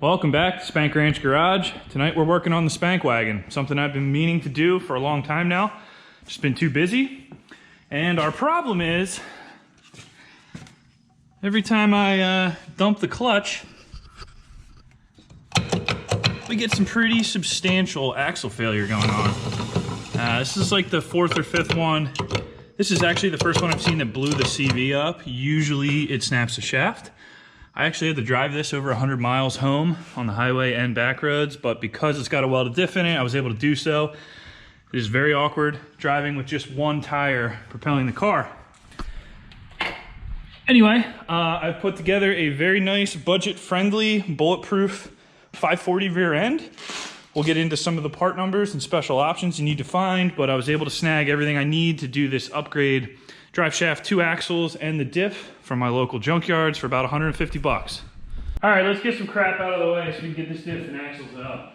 Welcome back to Spank Ranch Garage. Tonight we're working on the Spank Wagon, something I've been meaning to do for a long time now. Just been too busy. And our problem is, every time I dump the clutch, we get some pretty substantial axle failure going on. This is like the fourth or fifth one. This is actually the first one I've seen that blew the CV up. Usually it snaps the shaft. I actually had to drive this over 100 miles home on the highway and back roads, but because it's got a welded diff in it, I was able to do so. It is very awkward driving with just one tire propelling the car. Anyway, I've put together a very nice budget-friendly Bulletproof 540 rear end. We'll get into some of the part numbers and special options you need to find, but I was able to snag everything I need to do this upgrade. Driveshaft 2 axles and the diff from my local junkyards for about 150 bucks. All right, let's get some crap out of the way so we can get this diff and axles up.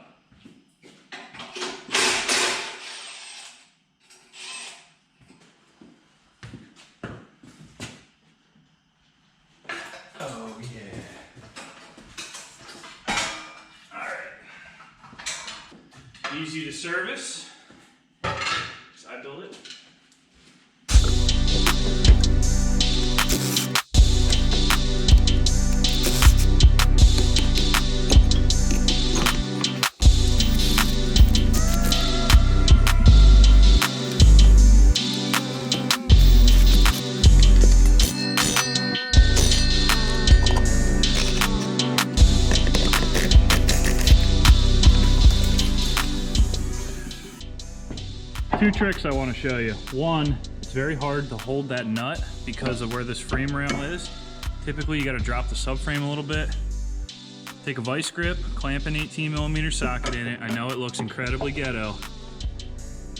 Oh yeah. All right. Easy to service. I build it. Two tricks I want to show you. One, it's very hard to hold that nut because of where this frame rail is. Typically you got to drop the subframe a little bit. Take a vice grip, clamp an 18mm socket in it. I know it looks incredibly ghetto.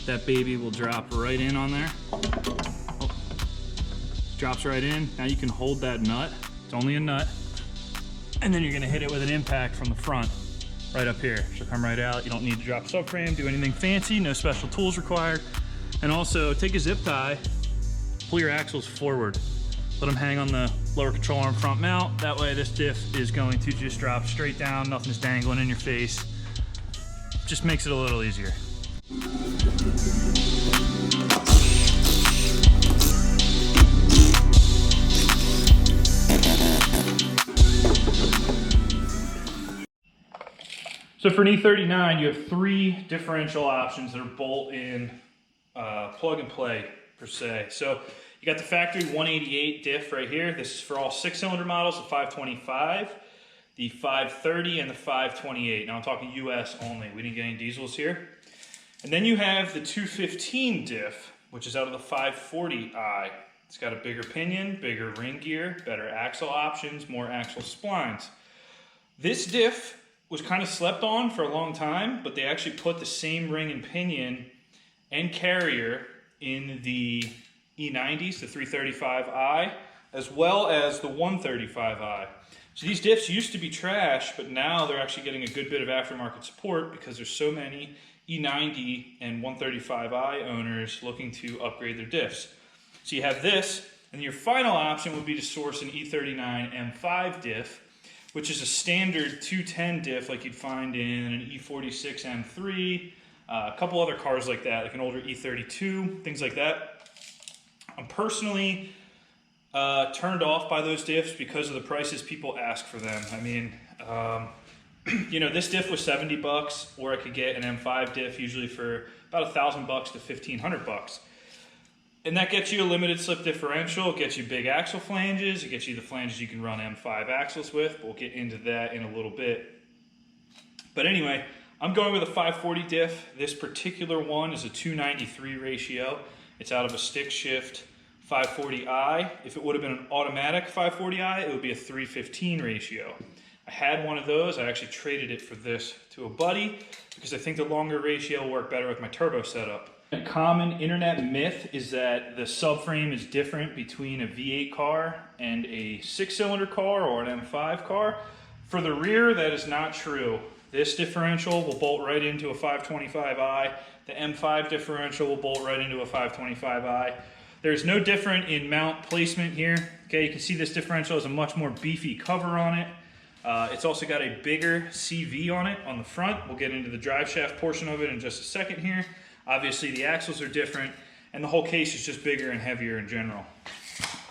That baby will drop right in on there. Oh. Drops right in. Now you can hold that nut. It's only a nut. And then you're going to hit it with an impact from the front. Right up here. She'll come right out. You don't need to drop subframe, do anything fancy, no special tools required. And also take a zip tie, pull your axles forward. Let them hang on the lower control arm front mount. That way this diff is going to just drop straight down, nothing's dangling in your face. Just makes it a little easier. So for an E39, you have three differential options that are bolt-in, plug and play per se. So you got the factory 188 diff right here. This is for all 6-cylinder models, the 525, the 530, and the 528. Now I'm talking US only. We didn't get any diesels here. And then you have the 215 diff, which is out of the 540i. It's got a bigger pinion, bigger ring gear, better axle options, more axle splines. This diff was kind of slept on for a long time, but they actually put the same ring and pinion and carrier in the E90s, the 335i, as well as the 135i. So these diffs used to be trash, but now they're actually getting a good bit of aftermarket support because there's so many E90 and 135i owners looking to upgrade their diffs. So you have this, and your final option would be to source an E39 M5 diff, which is a standard 210 diff like you'd find in an E46 M3, a couple other cars like that, like an older E32, things like that. I'm personally turned off by those diffs because of the prices people ask for them. I mean, you know, this diff was 70 bucks, or I could get an M5 diff usually for about $1,000 to $1,500. And that gets you a limited slip differential, it gets you big axle flanges, it gets you the flanges you can run M5 axles with. We'll get into that in a little bit. But anyway, I'm going with a 540 diff. This particular one is a 293 ratio. It's out of a stick shift 540i. If it would have been an automatic 540i, it would be a 315 ratio. I had one of those. I actually traded it for this to a buddy because I think the longer ratio will work better with my turbo setup. A common internet myth is that the subframe is different between a V8 car and a 6-cylinder car or an M5 car. For the rear, that is not true. This differential will bolt right into a 525i. The M5 differential will bolt right into a 525i. There's no different in mount placement here. Okay, you can see this differential has a much more beefy cover on it. It's also got a bigger CV on it on the front. We'll get into the drive shaft portion of it in just a second here. Obviously the axles are different, and the whole case is just bigger and heavier in general.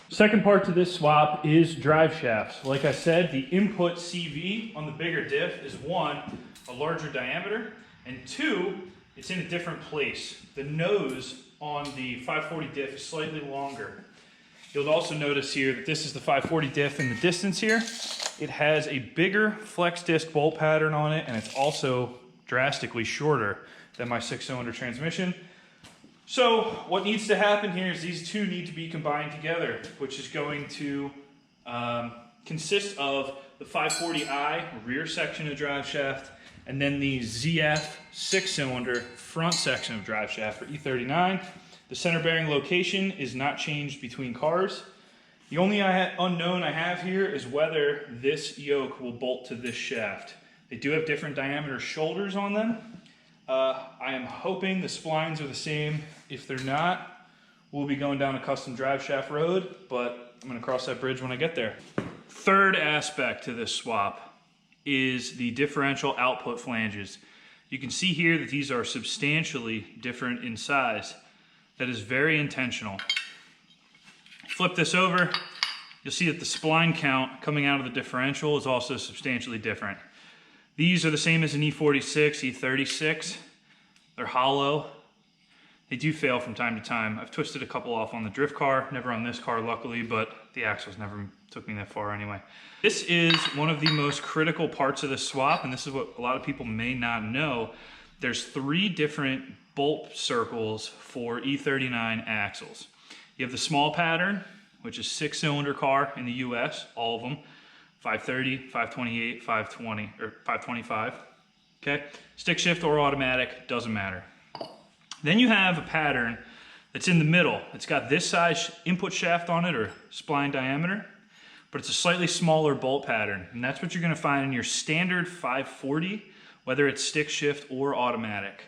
Second part to this swap is drive shafts. Like I said, the input CV on the bigger diff is one, a larger diameter, and two, it's in a different place. The nose on the 540 diff is slightly longer. You'll also notice here that this is the 540 diff in the distance here. It has a bigger flex disc bolt pattern on it, and it's also drastically shorter than my 6-cylinder transmission. So what needs to happen here is these two need to be combined together, which is going to consist of the 540i rear section of drive shaft and then the ZF 6-cylinder front section of drive shaft for E39. The center bearing location is not changed between cars. The only unknown I have here is whether this yoke will bolt to this shaft. They do have different diameter shoulders on them. I am hoping the splines are the same. If they're not, we'll be going down a custom drive shaft road, but I'm gonna cross that bridge when I get there. Third aspect to this swap is the differential output flanges. You can see here that these are substantially different in size. That is very intentional. Flip this over, you'll see that the spline count coming out of the differential is also substantially different. These are the same as an E46, E36. They're hollow. They do fail from time to time. I've twisted a couple off on the drift car, never on this car luckily, but the axles never took me that far anyway. This is one of the most critical parts of this swap, and this is what a lot of people may not know. There's 3 different bolt circles for E39 axles. You have the small pattern, which is 6-cylinder car in the US, all of them. 530, 528, 520, or 525, okay? Stick shift or automatic, doesn't matter. Then you have a pattern that's in the middle. It's got this size input shaft on it, or spline diameter, but it's a slightly smaller bolt pattern, and that's what you're gonna find in your standard 540, whether it's stick shift or automatic.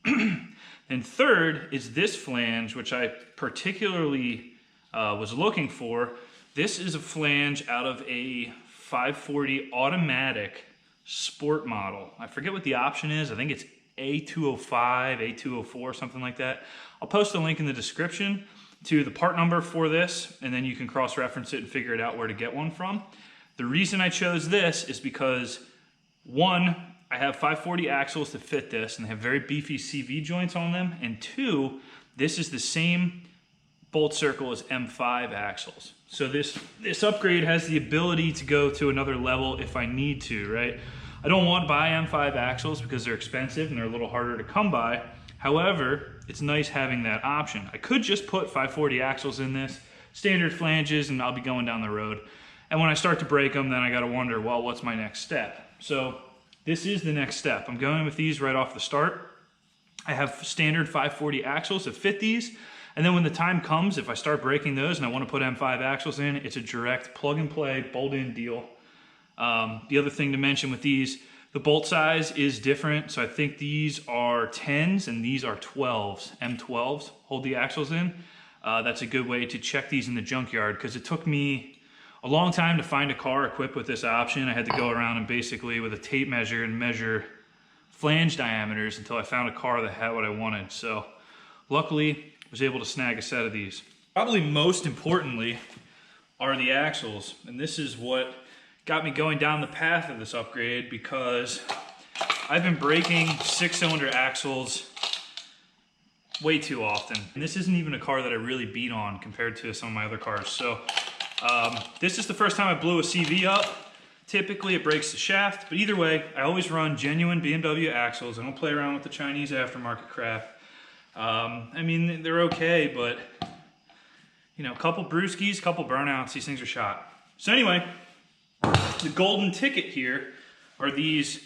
And third is this flange, which I particularly was looking for. This is a flange out of a 540 automatic sport model. I forget what the option is. I think it's A205, A204, something like that. I'll post a link in the description to the part number for this, and then you can cross-reference it and figure it out where to get one from. The reason I chose this is because, one, I have 540 axles to fit this, and they have very beefy CV joints on them, and two, this is the same bolt circle as M5 axles. So this upgrade has the ability to go to another level if I need to, right? I don't want to buy M5 axles because they're expensive and they're a little harder to come by. However, it's nice having that option. I could just put 540 axles in this, standard flanges, and I'll be going down the road. And when I start to break them, then I gotta wonder, well, what's my next step? So this is the next step. I'm going with these right off the start. I have standard 540 axles to fit these. And then when the time comes, if I start breaking those and I want to put M5 axles in, it's a direct plug and play, bolt in deal. The other thing to mention with these, the bolt size is different. So I think these are 10s and these are 12s, M12s, hold the axles in. That's a good way to check these in the junkyard, because it took me a long time to find a car equipped with this option. I had to go around and basically with a tape measure and measure flange diameters until I found a car that had what I wanted. So luckily, was able to snag a set of these. Probably most importantly are the axles, and this is what got me going down the path of this upgrade, because I've been breaking 6-cylinder axles way too often. And this isn't even a car that I really beat on compared to some of my other cars. So this is the first time I blew a CV up. Typically it breaks the shaft, but either way, I always run genuine BMW axles. I don't play around with the Chinese aftermarket crap. I mean, they're okay, but you know, a couple brewskis, couple burnouts, these things are shot. So anyway, the golden ticket here are these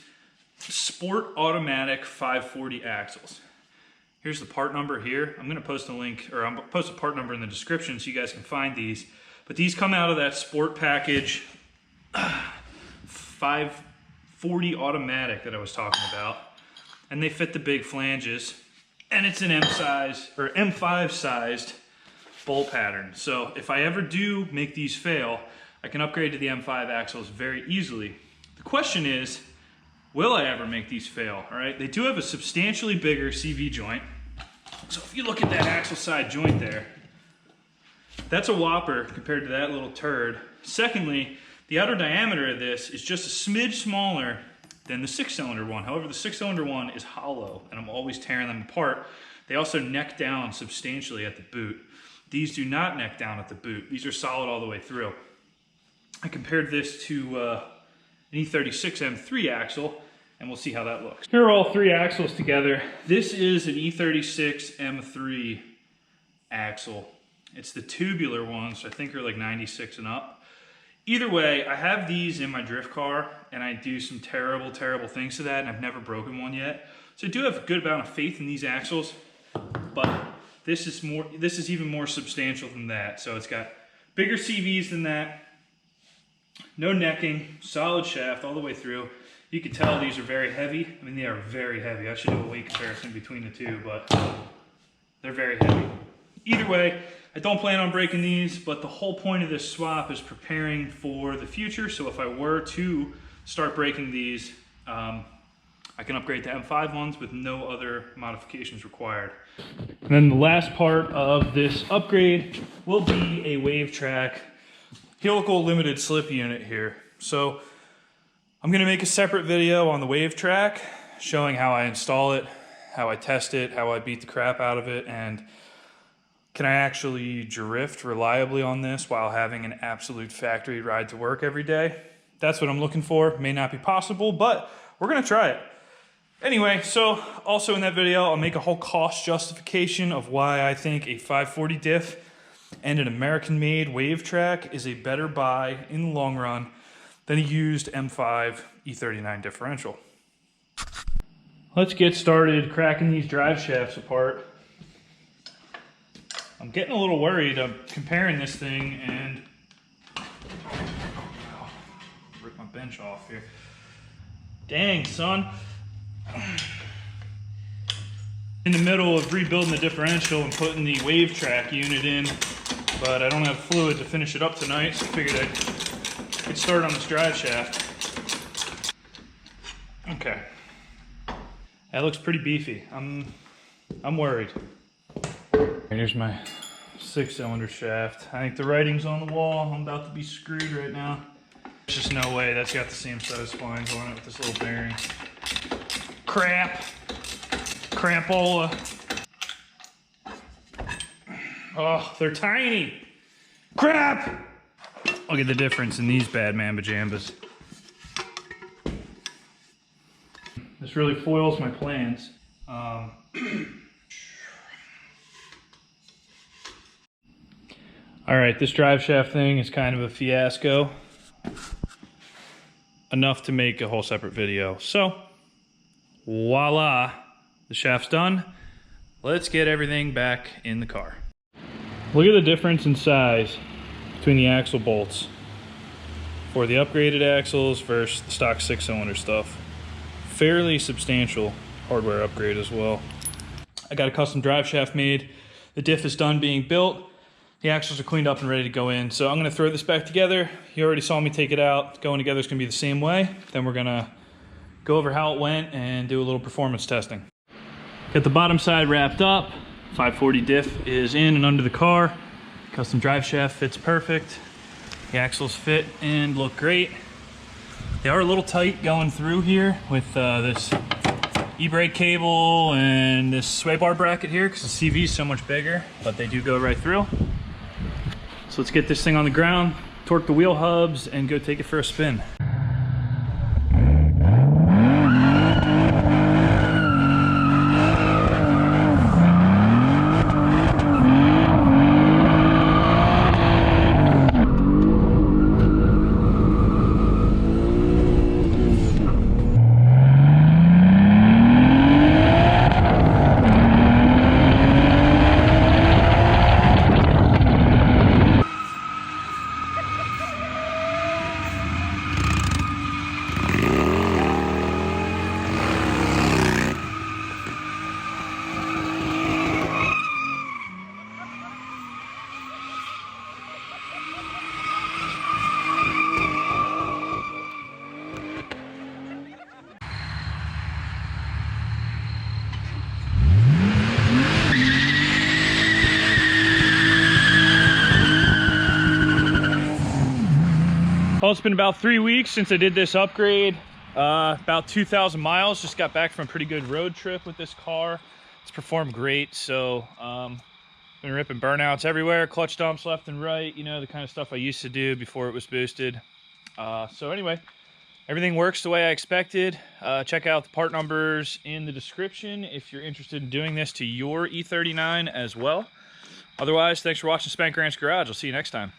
sport automatic 540 axles. Here's the part number here. I'm gonna post a link, or I'll post a part number in the description so you guys can find these. But these come out of that sport package 540 automatic that I was talking about. And they fit the big flanges. And it's an M5 sized bolt pattern. So if I ever do make these fail, I can upgrade to the M5 axles very easily. question is, will I ever make these fail? All right, they do have a substantially bigger CV joint. So if you look at that axle side joint there, that's a whopper compared to that little turd. Secondly, the outer diameter of this is just a smidge smaller than the 6-cylinder one. However, the 6-cylinder one is hollow, and I'm always tearing them apart. They also neck down substantially at the boot. These do not neck down at the boot. These are solid all the way through. I compared this to an E36 M3 axle, and we'll see how that looks. Here are all three axles together. This is an E36 M3 axle. It's the tubular ones, I think are like 96 and up. Either way, I have these in my drift car, and I do some terrible, terrible things to that, and I've never broken one yet. So I do have a good amount of faith in these axles, but this is even more substantial than that. So it's got bigger CVs than that, no necking, solid shaft all the way through. You can tell these are very heavy. I mean, they are very heavy. I should do a weight comparison between the two, but they're very heavy. Either way, I don't plan on breaking these, but the whole point of this swap is preparing for the future. So if I were to start breaking these, I can upgrade to M5 ones with no other modifications required. And then the last part of this upgrade will be a wave track helical limited slip unit here. So I'm gonna make a separate video on the wave track showing how I install it, how I test it, how I beat the crap out of it, and can I actually drift reliably on this while having an absolute factory ride to work every day? That's what I'm looking for. May not be possible, but we're gonna try it. Anyway, so also in that video, I'll make a whole cost justification of why I think a 540 diff and an American-made wave track is a better buy in the long run than a used M5 E39 differential. Let's get started cracking these drive shafts apart. I'm getting a little worried. I'm comparing this thing and rip my bench off here. Dang, son. In the middle of rebuilding the differential and putting the wave track unit in, but I don't have fluid to finish it up tonight, so I figured I'd get started on this drive shaft. Okay. That looks pretty beefy. I'm worried. Here's my 6-cylinder shaft. I think the writing's on the wall. I'm about to be screwed right now. There's just no way that's got the same set of splines on it with this little bearing. Crap. Crampola. Oh, they're tiny. Crap! Look at the difference in these bad mamba jambas. This really foils my plans. All right, this drive shaft thing is kind of a fiasco. Enough to make a whole separate video. So, voila, the shaft's done. Let's get everything back in the car. Look at the difference in size between the axle bolts for the upgraded axles versus the stock 6-cylinder stuff. Fairly substantial hardware upgrade as well. I got a custom drive shaft made. The diff is done being built. The axles are cleaned up and ready to go in. So I'm gonna throw this back together. You already saw me take it out. Going together is gonna be the same way. Then we're gonna go over how it went and do a little performance testing. Got the bottom side wrapped up. 540 diff is in and under the car. Custom drive shaft fits perfect. The axles fit and look great. They are a little tight going through here with this e-brake cable and this sway bar bracket here because the CV is so much bigger, but they do go right through. So let's get this thing on the ground, torque the wheel hubs, and go take it for a spin. Well, it's been about 3 weeks since I did this upgrade. About 2,000 miles. Just got back from a pretty good road trip with this car. It's performed great. So been ripping burnouts everywhere, clutch dumps left and right, you know, the kind of stuff I used to do before it was boosted. So anyway, everything works the way I expected. Check out the part numbers in the description if you're interested in doing this to your E39 as well. Otherwise, thanks for watching Spank Ranch Garage. I'll see you next time.